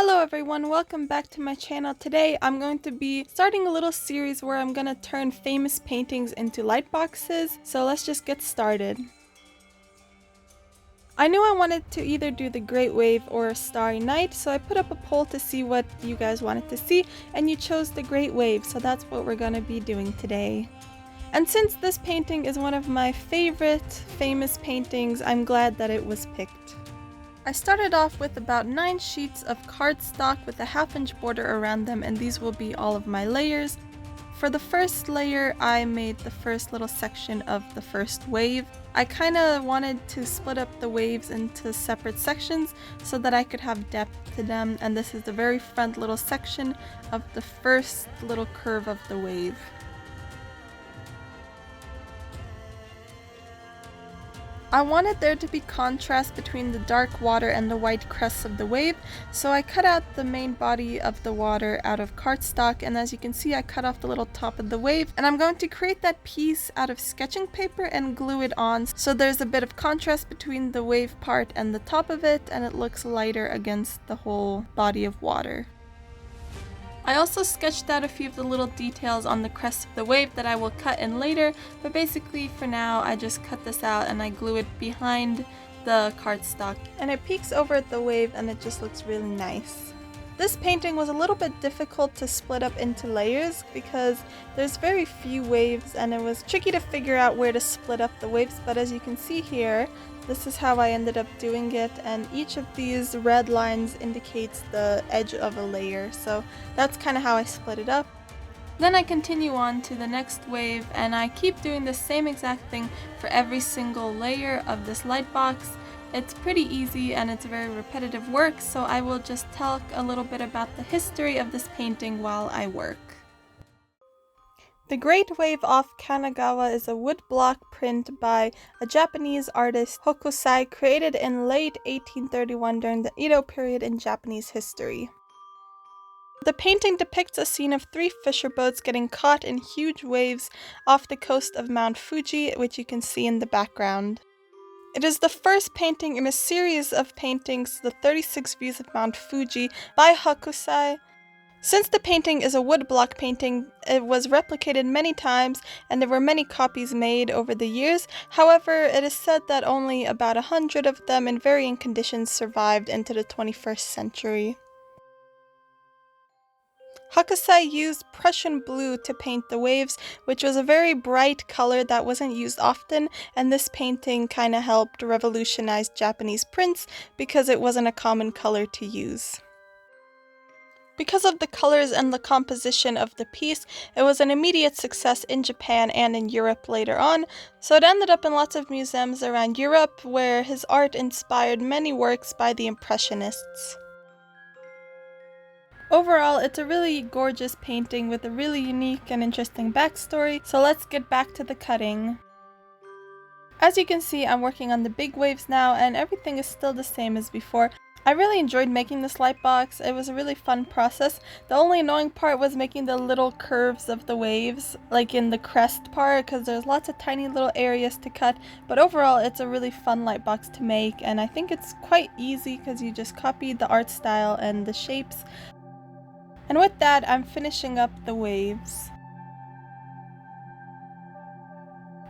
Hello everyone, welcome back to my channel. Today I'm going to be starting a little series where I'm going to turn famous paintings into light boxes, so let's just get started. I knew I wanted to either do the Great Wave or Starry Night, so I put up a poll to see what you guys wanted to see, and you chose the Great Wave, so that's what we're going to be doing today. And since this painting is one of my favorite famous paintings, I'm glad that it was picked. I started off with about 9 sheets of cardstock with a 1/2 inch border around them, and these will be all of my layers. For the first layer, I made the first little section of the first wave. I kind of wanted to split up the waves into separate sections so that I could have depth to them, and this is the very front little section of the first little curve of the wave. I wanted there to be contrast between the dark water and the white crests of the wave, so I cut out the main body of the water out of cardstock, and as you can see I cut off the little top of the wave, and I'm going to create that piece out of sketching paper and glue it on so there's a bit of contrast between the wave part and the top of it, and it looks lighter against the whole body of water. I also sketched out a few of the little details on the crest of the wave that I will cut in later, but basically for now I just cut this out and I glue it behind the cardstock. And it peeks over at the wave and it just looks really nice. This painting was a little bit difficult to split up into layers because there's very few waves and it was tricky to figure out where to split up the waves, but as you can see here, this is how I ended up doing it, and each of these red lines indicates the edge of a layer, so that's kind of how I split it up. Then I continue on to the next wave, and I keep doing the same exact thing for every single layer of this light box. It's pretty easy and it's very repetitive work, so I will just talk a little bit about the history of this painting while I work. The Great Wave Off Kanagawa is a woodblock print by a Japanese artist, Hokusai, created in late 1831 during the Edo period in Japanese history. The painting depicts a scene of 3 fisher boats getting caught in huge waves off the coast of Mount Fuji, which you can see in the background. It is the first painting in a series of paintings, The 36 Views of Mount Fuji, by Hokusai. Since the painting is a woodblock painting, it was replicated many times and there were many copies made over the years. However, it is said that only about 100 of them in varying conditions survived into the 21st century. Hokusai used Prussian blue to paint the waves, which was a very bright color that wasn't used often, and this painting kind of helped revolutionize Japanese prints because it wasn't a common color to use. Because of the colors and the composition of the piece, it was an immediate success in Japan and in Europe later on, so it ended up in lots of museums around Europe where his art inspired many works by the Impressionists. Overall, it's a really gorgeous painting with a really unique and interesting backstory, so let's get back to the cutting. As you can see, I'm working on the big waves now and everything is still the same as before. I really enjoyed making this light box. It was a really fun process. The only annoying part was making the little curves of the waves, like in the crest part, because there's lots of tiny little areas to cut, but overall it's a really fun light box to make, and I think it's quite easy because you just copied the art style and the shapes. And with that, I'm finishing up the waves.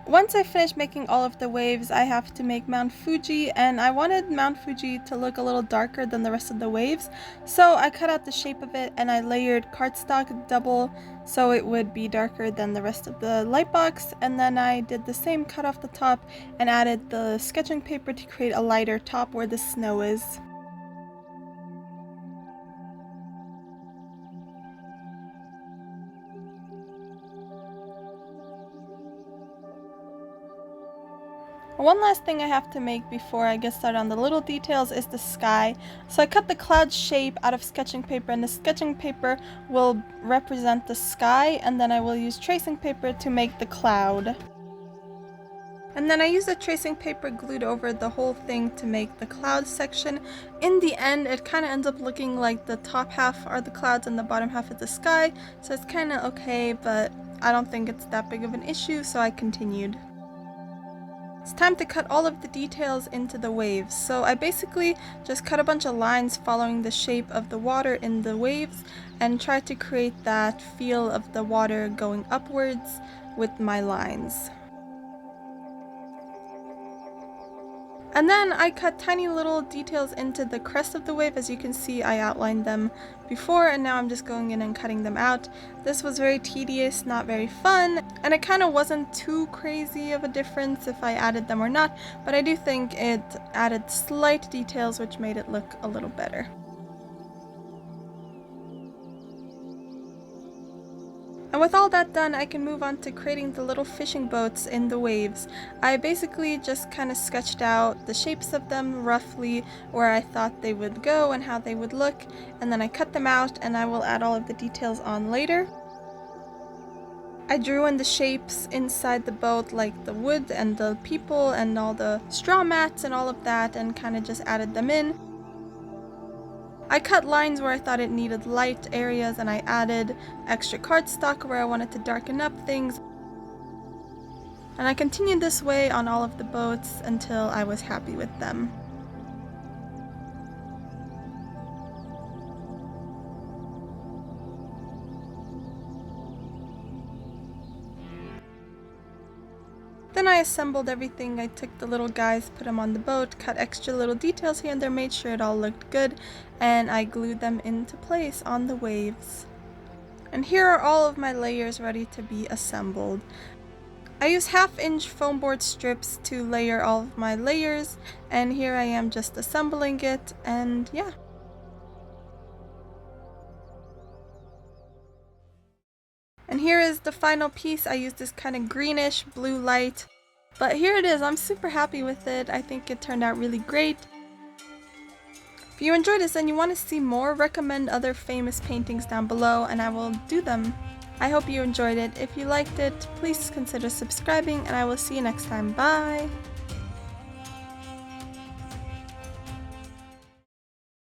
Once I finish making all of the waves, I have to make Mount Fuji, and I wanted Mount Fuji to look a little darker than the rest of the waves, so I cut out the shape of it and I layered cardstock double so it would be darker than the rest of the light box, and then I did the same cut off the top and added the sketching paper to create a lighter top where the snow is. One last thing I have to make before I get started on the little details is the sky. So I cut the cloud shape out of sketching paper, and the sketching paper will represent the sky, and then I will use tracing paper to make the cloud. And then I use the tracing paper glued over the whole thing to make the cloud section. In the end, it kind of ends up looking like the top half are the clouds and the bottom half is the sky, so it's kind of okay, but I don't think it's that big of an issue, so I continued. It's time to cut all of the details into the waves. So I basically just cut a bunch of lines following the shape of the water in the waves and tried to create that feel of the water going upwards with my lines. And then I cut tiny little details into the crest of the wave. As you can see, I outlined them before and now I'm just going in and cutting them out. This was very tedious, not very fun, and it kind of wasn't too crazy of a difference if I added them or not, but I do think it added slight details which made it look a little better. And with all that done, I can move on to creating the little fishing boats in the waves. I basically just kind of sketched out the shapes of them roughly, where I thought they would go and how they would look, and then I cut them out and I will add all of the details on later. I drew in the shapes inside the boat, like the wood and the people and all the straw mats and all of that, and kind of just added them in. I cut lines where I thought it needed light areas and I added extra cardstock where I wanted to darken up things. And I continued this way on all of the boats until I was happy with them. Then I assembled everything. I took the little guys, put them on the boat, cut extra little details here and there, made sure it all looked good, and I glued them into place on the waves. And here are all of my layers ready to be assembled. I used 1/2-inch foam board strips to layer all of my layers, and here I am just assembling it, and yeah. And here is the final piece. I used this kind of greenish blue light, but here it is. I'm super happy with it. I think it turned out really great. If you enjoyed this and you want to see more, recommend other famous paintings down below and I will do them. I hope you enjoyed it. If you liked it, please consider subscribing and I will see you next time. Bye!